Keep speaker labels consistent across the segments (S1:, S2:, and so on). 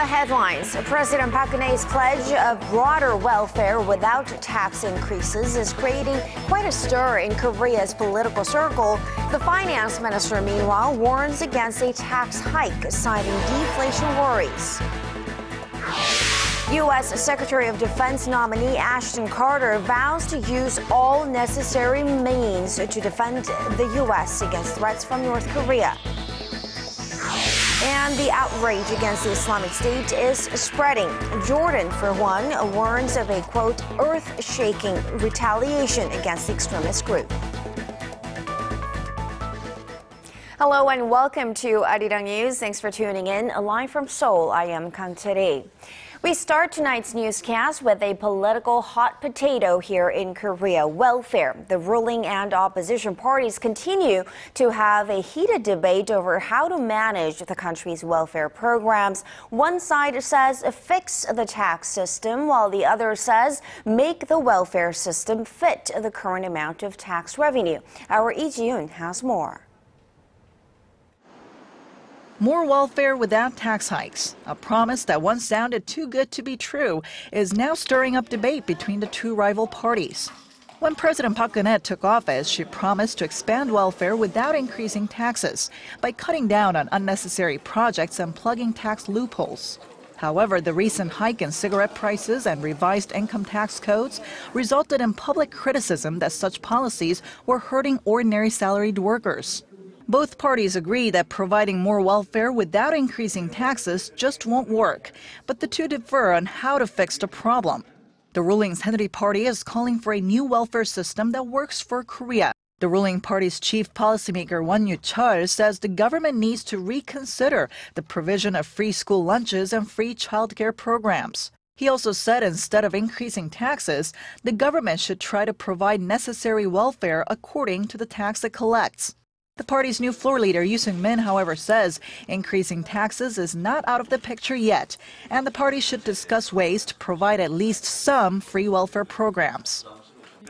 S1: the headlines, President Park Geun-hye's pledge of broader welfare without tax increases is creating quite a stir in Korea's political circle. The finance minister, meanwhile, warns against a tax hike, citing deflation worries. U.S. Secretary of Defense nominee Ashton Carter vows to use all necessary means to defend the U.S. against threats from North Korea. And the outrage against the Islamic State is spreading. Jordan, for one, warns of a, quote, earth-shaking retaliation against the extremist group. Hello and welcome to ARIRANG News. Thanks for tuning in. Live from Seoul, I am Kang Tae-ri. We start tonight's newscast with a political hot potato here in Korea, welfare. The ruling and opposition parties continue to have a heated debate over how to manage the country's welfare programs. One side says fix the tax system, while the other says make the welfare system fit the current amount of tax revenue. Our Lee Ji-yoon has more.
S2: More welfare without tax hikes. A promise that once sounded too good to be true is now stirring up debate between the two rival parties. When President Park Geun-hye took office, she promised to expand welfare without increasing taxes by cutting down on unnecessary projects and plugging tax loopholes. However, the recent hike in cigarette prices and revised income tax codes resulted in public criticism that such policies were hurting ordinary salaried workers. Both parties agree that providing more welfare without increasing taxes just won't work, but the two differ on how to fix the problem. The ruling Saenuri Party is calling for a new welfare system that works for Korea. The ruling party's chief policymaker Won Yu-chul says the government needs to reconsider the provision of free school lunches and free childcare programs. He also said instead of increasing taxes, the government should try to provide necessary welfare according to the tax it collects. The party's new floor leader, Yoo Seung-min, however, says increasing taxes is not out of the picture yet, and the party should discuss ways to provide at least some free welfare programs.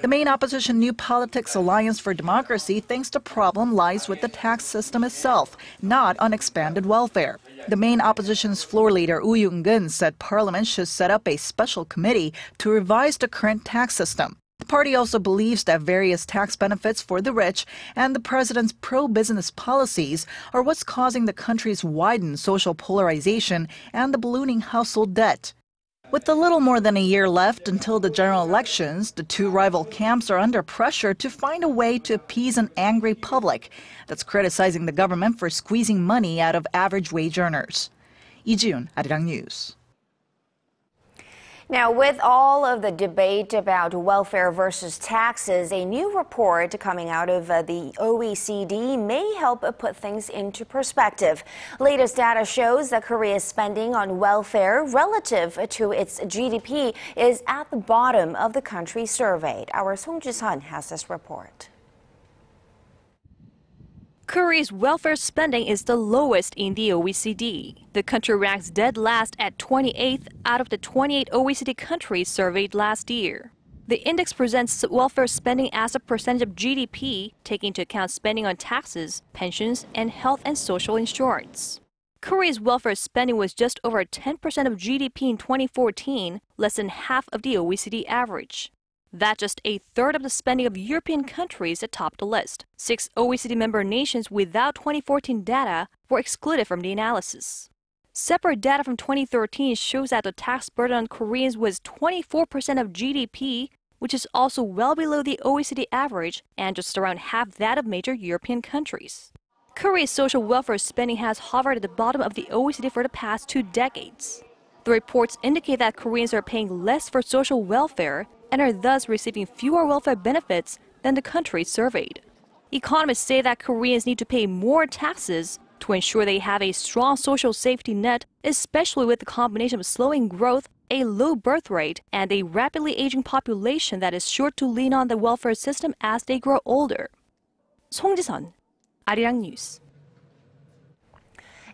S2: The main opposition New Politics Alliance for Democracy thinks the problem lies with the tax system itself, not on expanded welfare. The main opposition's floor leader, Woo Young-gun, said Parliament should set up a special committee to revise the current tax system. The party also believes that various tax benefits for the rich and the president's pro-business policies are what's causing the country's widened social polarization and the ballooning household debt. With a little more than a year left until the general elections, the two rival camps are under pressure to find a way to appease an angry public that's criticizing the government for squeezing money out of average wage earners. Lee Ji-yoon, ARIRANG News.
S1: Now, with all of the debate about welfare versus taxes, a new report coming out of the OECD may help put things into perspective. Latest data shows that Korea's spending on welfare relative to its GDP is at the bottom of the country surveyed. Our Song Ji-sun has this report.
S3: Korea's welfare spending is the lowest in the OECD. The country ranks dead last at 28th out of the 28 OECD countries surveyed last year. The index presents welfare spending as a percentage of GDP, taking into account spending on taxes, pensions, and health and social insurance. Korea's welfare spending was just over 10% of GDP in 2014, less than half of the OECD average. That's just a third of the spending of European countries that top the list. 6 OECD member nations without 2014 data were excluded from the analysis. Separate data from 2013 shows that the tax burden on Koreans was 24% of GDP, which is also well below the OECD average and just around half that of major European countries. Korea's social welfare spending has hovered at the bottom of the OECD for the past 2 decades. The reports indicate that Koreans are paying less for social welfare and are thus receiving fewer welfare benefits than the countries surveyed. Economists say that Koreans need to pay more taxes to ensure they have a strong social safety net, especially with the combination of slowing growth, a low birth rate, and a rapidly aging population that is sure to lean on the welfare system as they grow older. Song Ji-sun, ARIRANG News.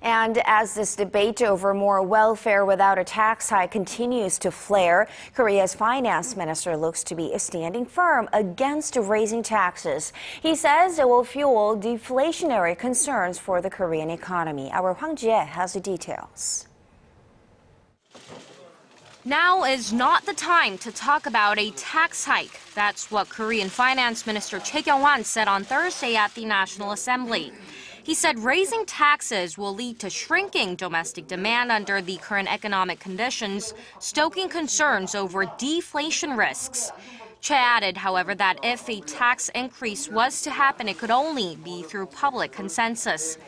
S1: And as this debate over more welfare without a tax hike continues to flare, Korea's finance minister looks to be standing firm against raising taxes. He says it will fuel deflationary concerns for the Korean economy. Our Hwang Ji-hye has the details.
S4: Now is not the time to talk about a tax hike. That's what Korean Finance Minister Choi Kyung-hwan said on Thursday at the National Assembly. He said raising taxes will lead to shrinking domestic demand under the current economic conditions, stoking concerns over deflation risks. Choi added, however, that if a tax increase was to happen, it could only be through public consensus.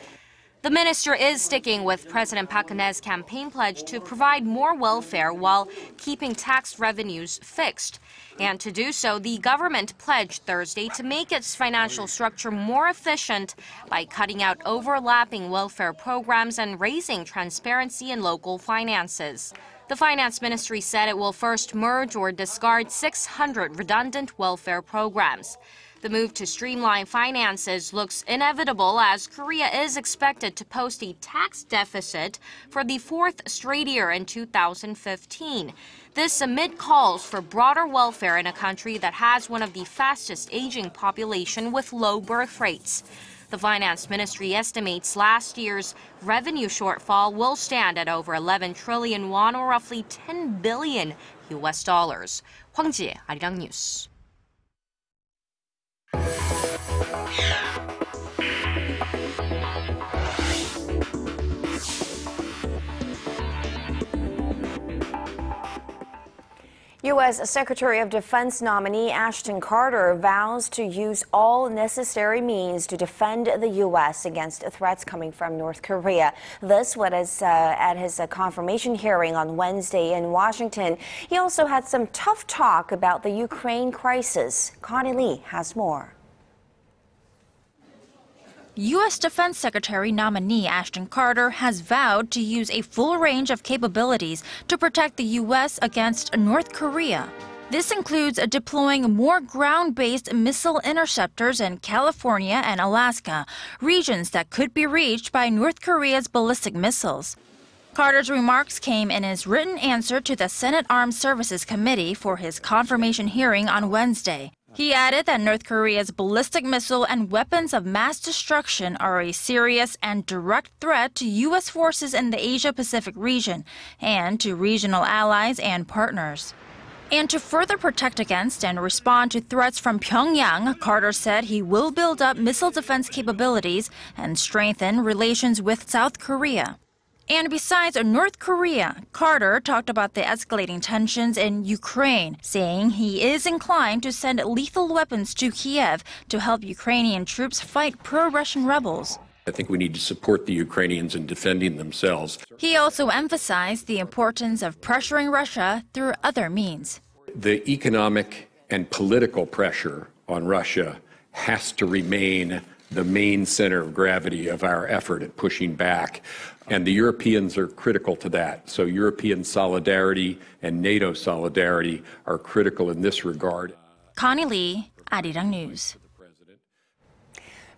S4: The minister is sticking with President Park Geun-hye's campaign pledge to provide more welfare while keeping tax revenues fixed. And to do so, the government pledged Thursday to make its financial structure more efficient by cutting out overlapping welfare programs and raising transparency in local finances. The finance ministry said it will first merge or discard 600 redundant welfare programs. The move to streamline finances looks inevitable as Korea is expected to post a tax deficit for the fourth straight year in 2015. This amid calls for broader welfare in a country that has one of the fastest aging population with low birth rates. The finance ministry estimates last year's revenue shortfall will stand at over 11 trillion won or roughly $10 billion. Hwang Ji-hye, ARIRANG News.
S1: U.S. Secretary of Defense nominee Ashton Carter vows to use all necessary means to defend the U.S. against threats coming from North Korea. This was at his confirmation hearing on Wednesday in Washington. He also had some tough talk about the Ukraine crisis. Connie Lee has more.
S5: U.S. Defense Secretary nominee Ashton Carter has vowed to use a full range of capabilities to protect the U.S. against North Korea. This includes deploying more ground-based missile interceptors in California and Alaska, regions that could be reached by North Korea's ballistic missiles. Carter's remarks came in his written answer to the Senate Armed Services Committee for his confirmation hearing on Wednesday. He added that North Korea's ballistic missile and weapons of mass destruction are a serious and direct threat to U.S. forces in the Asia-Pacific region and to regional allies and partners. And to further protect against and respond to threats from Pyongyang, Carter said he will build up missile defense capabilities and strengthen relations with South Korea. And besides North Korea, Carter talked about the escalating tensions in Ukraine, saying he is inclined to send lethal weapons to Kiev to help Ukrainian troops fight pro-Russian rebels.
S6: I think we need to support the Ukrainians in defending themselves.
S5: He also emphasized the importance of pressuring Russia through other means.
S6: The economic and political pressure on Russia has to remain the main center of gravity of our effort at pushing back. And the Europeans are critical to that. So European solidarity and NATO solidarity are critical in this regard.
S5: Connie Lee, ARIRANG News.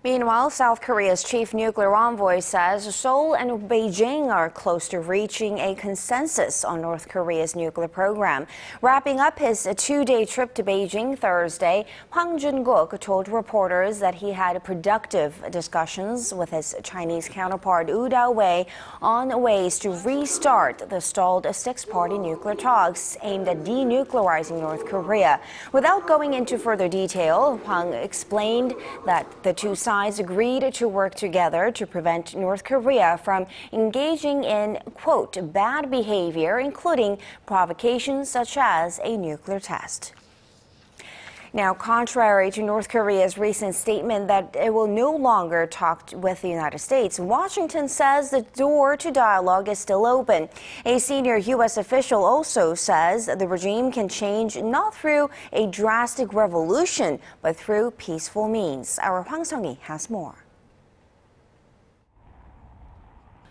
S1: Meanwhile, South Korea's chief nuclear envoy says Seoul and Beijing are close to reaching a consensus on North Korea's nuclear program. Wrapping up his two-day trip to Beijing Thursday, Park Geun-hye told reporters that he had productive discussions with his Chinese counterpart Woo Da-wei on ways to restart the stalled six-party nuclear talks aimed at denuclearizing North Korea. Without going into further detail, Park explained that the two sides agreed to work together to prevent North Korea from engaging in, quote, bad behavior, including provocations such as a nuclear test. Now, contrary to North Korea's recent statement that it will no longer talk with the United States, Washington says the door to dialogue is still open. A senior U.S. official also says the regime can change not through a drastic revolution, but through peaceful means. Our Hwang Sung-hee has more.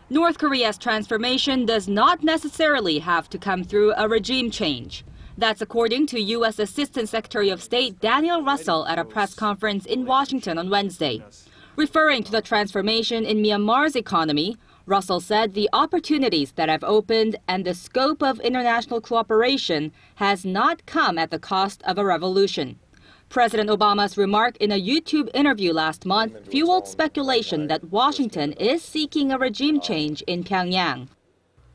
S7: North Korea's transformation does not necessarily have to come through a regime change. That's according to U.S. Assistant Secretary of State Daniel Russell at a press conference in Washington on Wednesday. Referring to the transformation in Myanmar's economy, Russell said the opportunities that have opened and the scope of international cooperation has not come at the cost of a revolution. President Obama's remark in a YouTube interview last month fueled speculation that Washington is seeking a regime change in Pyongyang.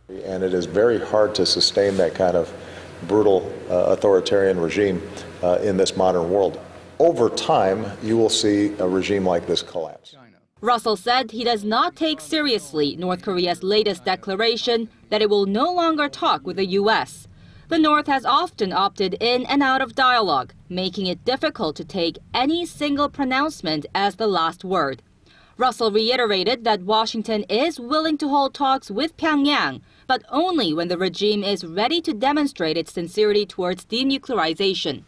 S8: And it is very hard to sustain that kind of brutal authoritarian regime in this modern world. Over time, you will see a regime like this collapse.
S7: Russell said he does not take seriously North Korea's latest declaration that it will no longer talk with the U.S. The North has often opted in and out of dialogue, making it difficult to take any single pronouncement as the last word. Russell reiterated that Washington is willing to hold talks with Pyongyang, but only when the regime is ready to demonstrate its sincerity towards denuclearization.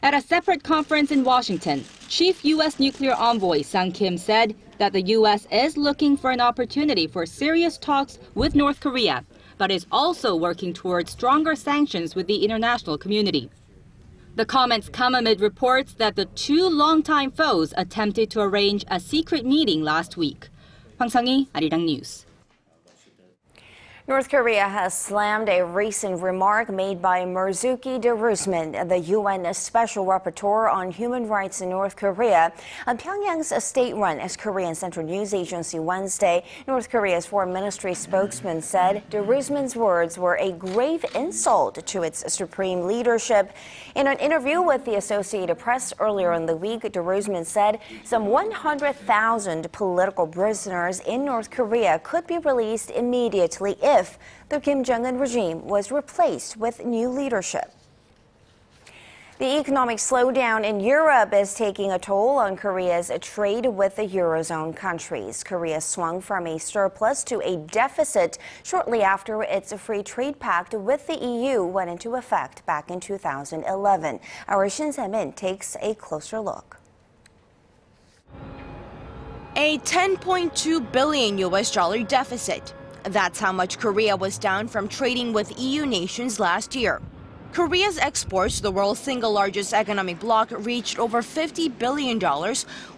S7: At a separate conference in Washington, Chief U.S. Nuclear Envoy Sung Kim said that the U.S. is looking for an opportunity for serious talks with North Korea, but is also working towards stronger sanctions with the international community. The comments come amid reports that the two longtime foes attempted to arrange a secret meeting last week. Hwang Sang-hee, ARIRANG News.
S1: North Korea has slammed a recent remark made by Marzuki Darusman, the UN Special Rapporteur on Human Rights in North Korea, on Pyongyang's state-run Korean Central News Agency Wednesday. North Korea's Foreign Ministry spokesman said Darusman's words were a grave insult to its supreme leadership. In an interview with the Associated Press earlier in the week, Darusman said some 100,000 political prisoners in North Korea could be released immediately if the Kim Jong-un regime was replaced with new leadership. The economic slowdown in Europe is taking a toll on Korea's trade with the Eurozone countries. Korea swung from a surplus to a deficit shortly after its free trade pact with the EU went into effect back in 2011. Our Shin Se-min takes a closer look.
S9: A $10.2 billion deficit. That's how much Korea was down from trading with EU nations last year. Korea's exports, the world's single largest economic bloc, reached over $50 billion,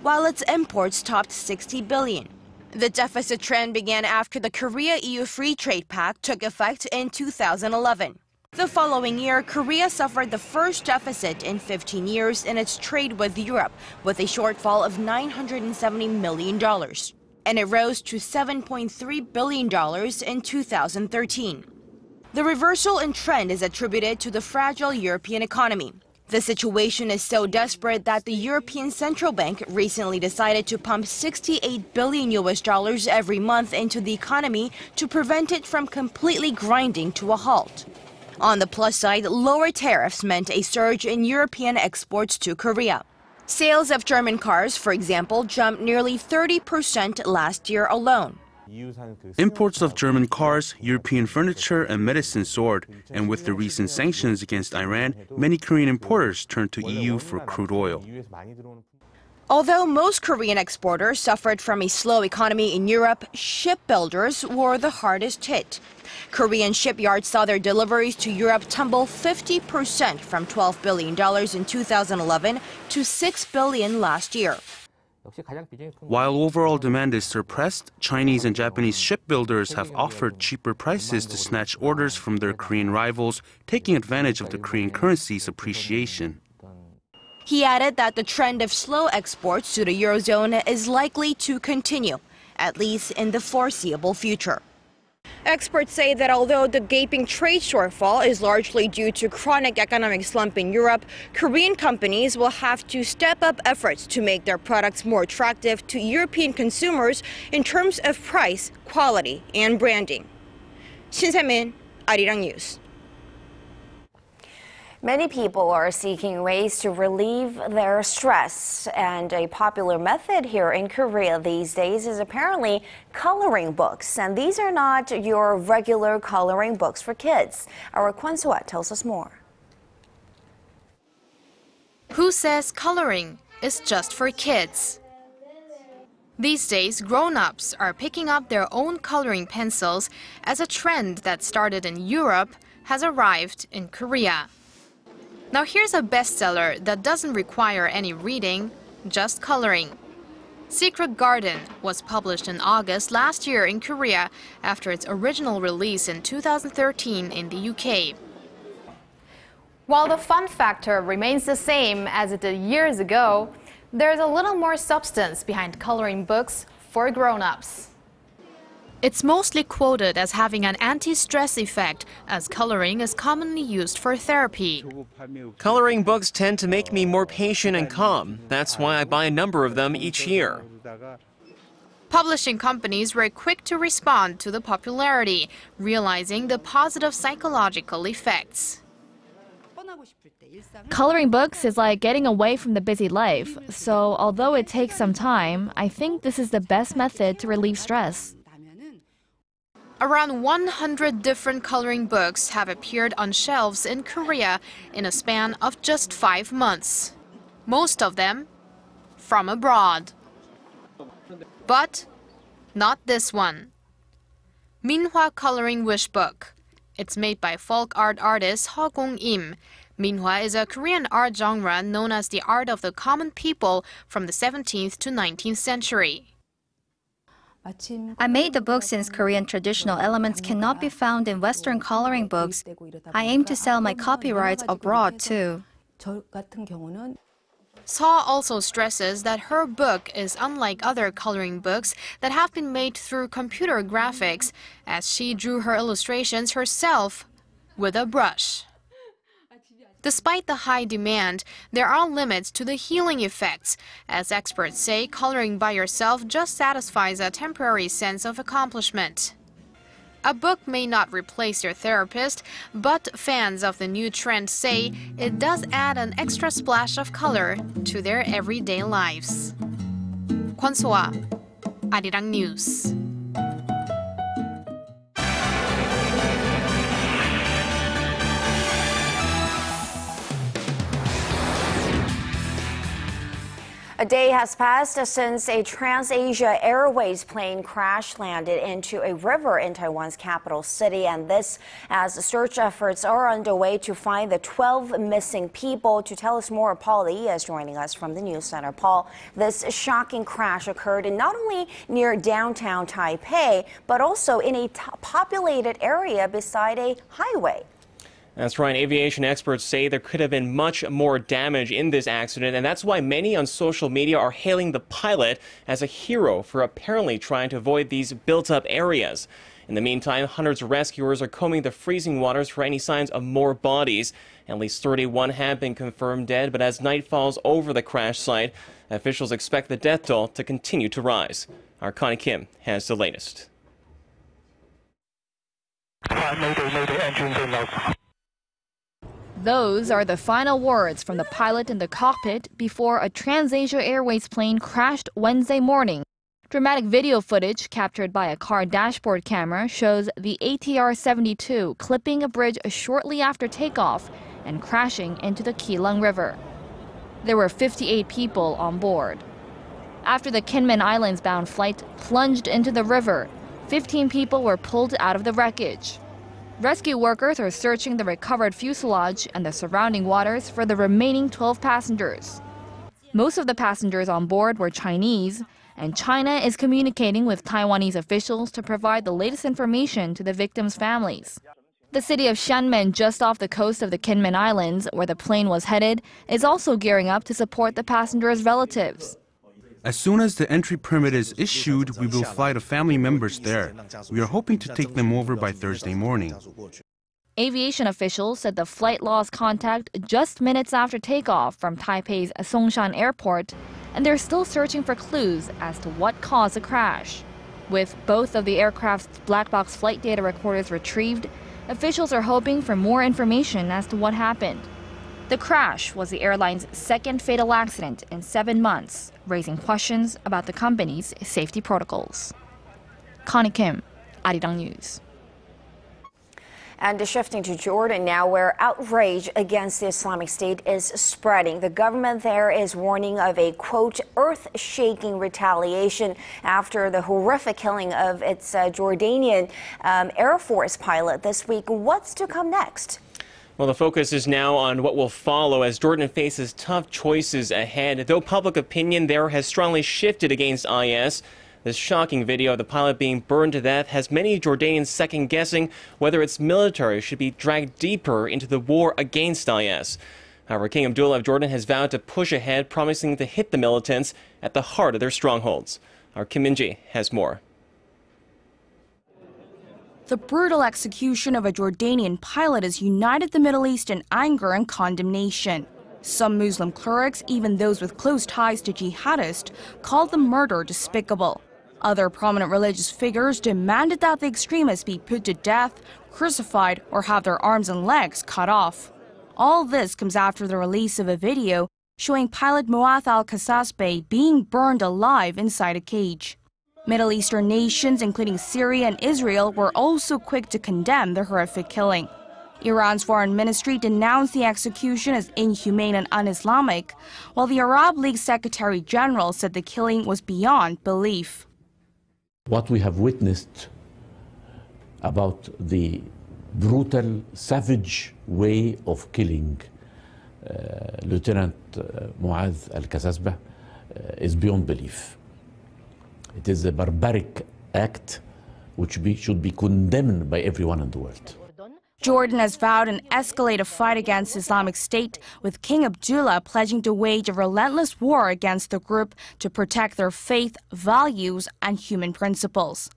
S9: while its imports topped $60 billion. The deficit trend began after the Korea-EU Free Trade Pact took effect in 2011. The following year, Korea suffered the first deficit in 15 years in its trade with Europe, with a shortfall of $970 million. And it rose to $7.3 billion in 2013. The reversal in trend is attributed to the fragile European economy. The situation is so desperate that the European Central Bank recently decided to pump $68 billion every month into the economy to prevent it from completely grinding to a halt. On the plus side, lower tariffs meant a surge in European exports to Korea. Sales of German cars, for example, jumped nearly 30% last year alone.
S10: Imports of German cars, European furniture, and medicine soared, and with the recent sanctions against Iran, many Korean importers turned to EU for crude oil.
S9: Although most Korean exporters suffered from a slow economy in Europe, shipbuilders were the hardest hit. Korean shipyards saw their deliveries to Europe tumble 50% from $12 billion in 2011 to $6 billion last year.
S10: While overall demand is suppressed, Chinese and Japanese shipbuilders have offered cheaper prices to snatch orders from their Korean rivals, taking advantage of the Korean currency's appreciation.
S9: He added that the trend of slow exports to the Eurozone is likely to continue, at least in the foreseeable future. Experts say that although the gaping trade shortfall is largely due to chronic economic slump in Europe, Korean companies will have to step up efforts to make their products more attractive to European consumers in terms of price, quality, and branding. Shin Se-min, ARIRANG News.
S1: Many people are seeking ways to relieve their stress, and a popular method here in Korea these days is apparently coloring books. And these are not your regular coloring books for kids. Our Kwon So-ah tells us more.
S11: Who says coloring is just for kids? These days, grown-ups are picking up their own coloring pencils as a trend that started in Europe has arrived in Korea. Now here's a bestseller that doesn't require any reading, just coloring. Secret Garden was published in August last year in Korea after its original release in 2013 in the UK.
S12: While the fun factor remains the same as it did years ago, there's a little more substance behind coloring books for grown-ups.
S11: It's mostly quoted as having an anti-stress effect, as coloring is commonly used for therapy.
S13: Coloring books tend to make me more patient and calm. That's why I buy a number of them each year.
S11: Publishing companies were quick to respond to the popularity, realizing the positive psychological effects.
S14: Coloring books is like getting away from the busy life, so although it takes some time, I think this is the best method to relieve stress.
S11: Around 100 different coloring books have appeared on shelves in Korea in a span of just 5 months. Most of them from abroad. But not this one. Minhwa Coloring Wish Book. It's made by folk art artist Ho Gong-im. Minhwa is a Korean art genre known as the art of the common people from the 17th to 19th century.
S15: I made the book since Korean traditional elements cannot be found in Western coloring books. I aim to sell my copyrights abroad too.
S11: Saw also stresses that her book is unlike other coloring books that have been made through computer graphics, as she drew her illustrations herself with a brush. Despite the high demand, there are limits to the healing effects, as experts say coloring by yourself just satisfies a temporary sense of accomplishment. A book may not replace your therapist, but fans of the new trend say it does add an extra splash of color to their everyday lives. Kwon So-ah, ARIRANG News.
S1: A day has passed since a Trans-Asia Airways plane crash landed into a river in Taiwan's capital city, and this as search efforts are underway to find the 12 missing people. To tell us more, Paul Lee is joining us from the news center. Paul, this shocking crash occurred in not only near downtown Taipei, but also in a populated area beside a highway.
S13: That's right. Aviation experts say there could have been much more damage in this accident, and that's why many on social media are hailing the pilot as a hero for apparently trying to avoid these built-up areas. In the meantime, hundreds of rescuers are combing the freezing waters for any signs of more bodies. At least 31 have been confirmed dead, but as night falls over the crash site, officials expect the death toll to continue to rise. Our Connie Kim has the latest.
S14: Those are the final words from the pilot in the cockpit before a Trans-Asia Airways plane crashed Wednesday morning. Dramatic video footage captured by a car dashboard camera shows the ATR-72 clipping a bridge shortly after takeoff and crashing into the Keelung River. There were 58 people on board. After the Kinmen Islands-bound flight plunged into the river, 15 people were pulled out of the wreckage. Rescue workers are searching the recovered fuselage and the surrounding waters for the remaining 12 passengers. Most of the passengers on board were Chinese, and China is communicating with Taiwanese officials to provide the latest information to the victims' families. The city of Xianmen, just off the coast of the Kinmen Islands, where the plane was headed, is also gearing up to support the passengers' relatives.
S10: As soon as the entry permit is issued, we will fly the family members there. We are hoping to take them over by Thursday morning.
S14: Aviation officials said the flight lost contact just minutes after takeoff from Taipei's Songshan Airport, and they're still searching for clues as to what caused the crash. With both of the aircraft's black box flight data recorders retrieved, officials are hoping for more information as to what happened. The crash was the airline's second fatal accident in 7 months, raising questions about the company's safety protocols. Connie Kim, ARIRANG News.
S1: And shifting to Jordan now, where outrage against the Islamic State is spreading. The government there is warning of a, quote, earth-shaking retaliation after the horrific killing of its Jordanian Air Force pilot this week. What's to come next?
S13: Well, the focus is now on what will follow as Jordan faces tough choices ahead. Though public opinion there has strongly shifted against IS, this shocking video of the pilot being burned to death has many Jordanians second-guessing whether its military should be dragged deeper into the war against IS. However, King Abdullah of Jordan has vowed to push ahead, promising to hit the militants at the heart of their strongholds. Our Kim Min-ji has more.
S16: The brutal execution of a Jordanian pilot has united the Middle East in anger and condemnation. Some Muslim clerics, even those with close ties to jihadists, called the murder despicable. Other prominent religious figures demanded that the extremists be put to death, crucified, or have their arms and legs cut off. All this comes after the release of a video showing pilot Muath al-Kasasbeh being burned alive inside a cage. Middle Eastern nations, including Syria and Israel, were also quick to condemn the horrific killing. Iran's foreign ministry denounced the execution as inhumane and un-Islamic, while the Arab League Secretary General said the killing was beyond belief.
S17: What we have witnessed about the brutal, savage way of killing Lieutenant Muath al-Kasasbeh is beyond belief. It is a barbaric act which should be condemned by everyone in the world.
S16: Jordan has vowed an escalated fight against Islamic State, with King Abdullah pledging to wage a relentless war against the group to protect their faith, values, and human principles.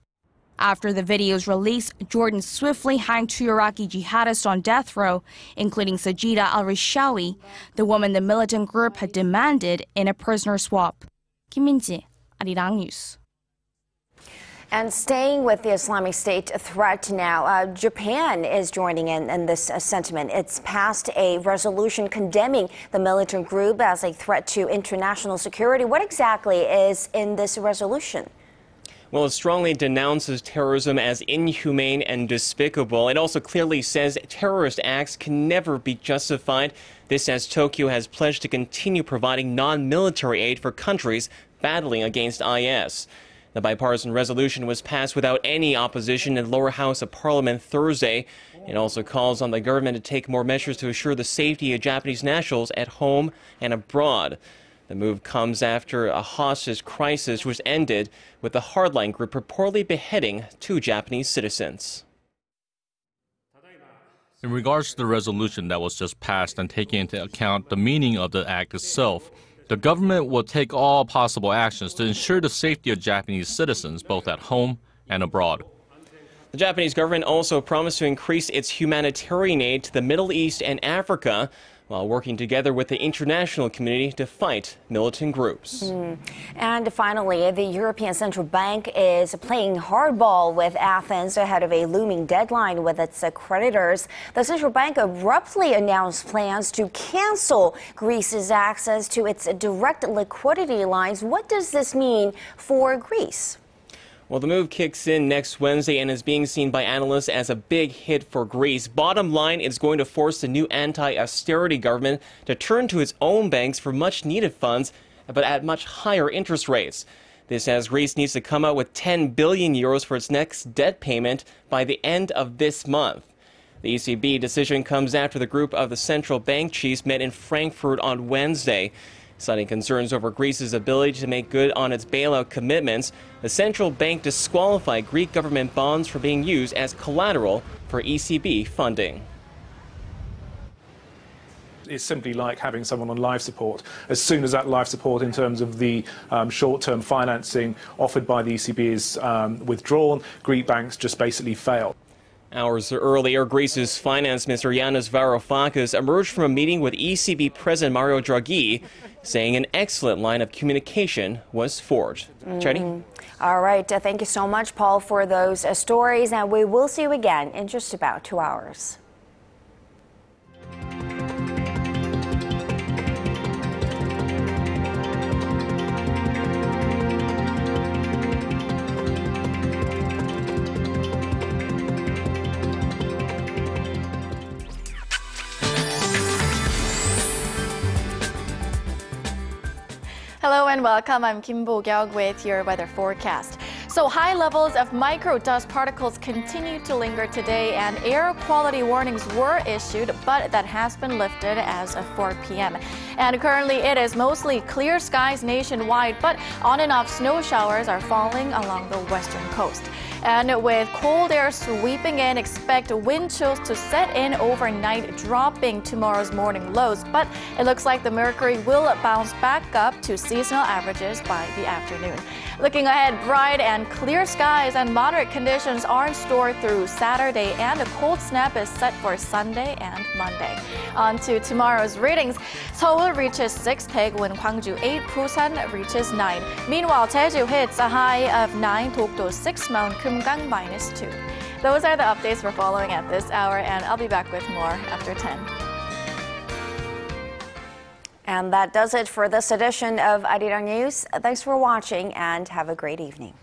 S16: After the video's release, Jordan swiftly hanged 2 Iraqi jihadists on death row, including Sajida al-Rishawi, the woman the militant group had demanded in a prisoner swap. Kim Min-ji, ARIRANG News.
S1: And staying with the Islamic State threat now, Japan is joining in this sentiment. It's passed a resolution condemning the militant group as a threat to international security. What exactly is in this resolution?
S13: Well, it strongly denounces terrorism as inhumane and despicable. It also clearly says terrorist acts can never be justified. This as Tokyo has pledged to continue providing non-military aid for countries battling against IS. The bipartisan resolution was passed without any opposition in the lower house of parliament Thursday. It also calls on the government to take more measures to assure the safety of Japanese nationals at home and abroad. The move comes after a hostage crisis was ended with the hardline group reportedly beheading 2 Japanese citizens.
S18: In regards to the resolution that was just passed and taking into account the meaning of the act itself, the government will take all possible actions to ensure the safety of Japanese citizens both at home and abroad.
S13: The Japanese government also promised to increase its humanitarian aid to the Middle East and Africa, while working together with the international community to fight militant groups.
S1: And finally, the European Central Bank is playing hardball with Athens ahead of a looming deadline with its creditors. The central bank abruptly announced plans to cancel Greece's access to its direct liquidity lines. What does this mean for Greece?
S13: Well, the move kicks in next Wednesday and is being seen by analysts as a big hit for Greece. Bottom line, it's going to force the new anti-austerity government to turn to its own banks for much-needed funds, but at much higher interest rates. This as Greece needs to come out with 10 billion euros for its next debt payment by the end of this month. The ECB decision comes after the group of the central bank chiefs met in Frankfurt on Wednesday. Citing concerns over Greece's ability to make good on its bailout commitments, the central bank disqualified Greek government bonds from being used as collateral for ECB funding.
S19: It's simply like having someone on life support. As soon as that life support in terms of the short-term financing offered by the ECB is withdrawn, Greek banks just basically fail.
S13: Hours earlier, Greece's finance minister Yanis Varoufakis emerged from a meeting with ECB President Mario Draghi, saying an excellent line of communication was forged. Chetty?
S1: All right. Thank you so much, Paul, for those stories. And we will see you again in just about 2 hours.
S12: Hello and welcome. I'm Kim Bo-kyung with your weather forecast. So high levels of micro-dust particles continue to linger today, and air quality warnings were issued, but that has been lifted as of 4 p.m. And currently it is mostly clear skies nationwide, but on and off snow showers are falling along the western coast. And with cold air sweeping in, expect wind chills to set in overnight, dropping tomorrow's morning lows. But it looks like the mercury will bounce back up to seasonal averages by the afternoon. Looking ahead, bright and clear skies and moderate conditions are in store through Saturday, and a cold snap is set for Sunday and Monday. On to tomorrow's readings. Seoul reaches 6, Daegu and Gwangju 8, Busan reaches 9. Meanwhile, Jeju hits a high of 9, Dokdo 6, Mount Kumgang -2. Those are the updates we're following at this hour, and I'll be back with more after 10.
S1: And that does it for this edition of Arirang News. Thanks for watching and have a great evening.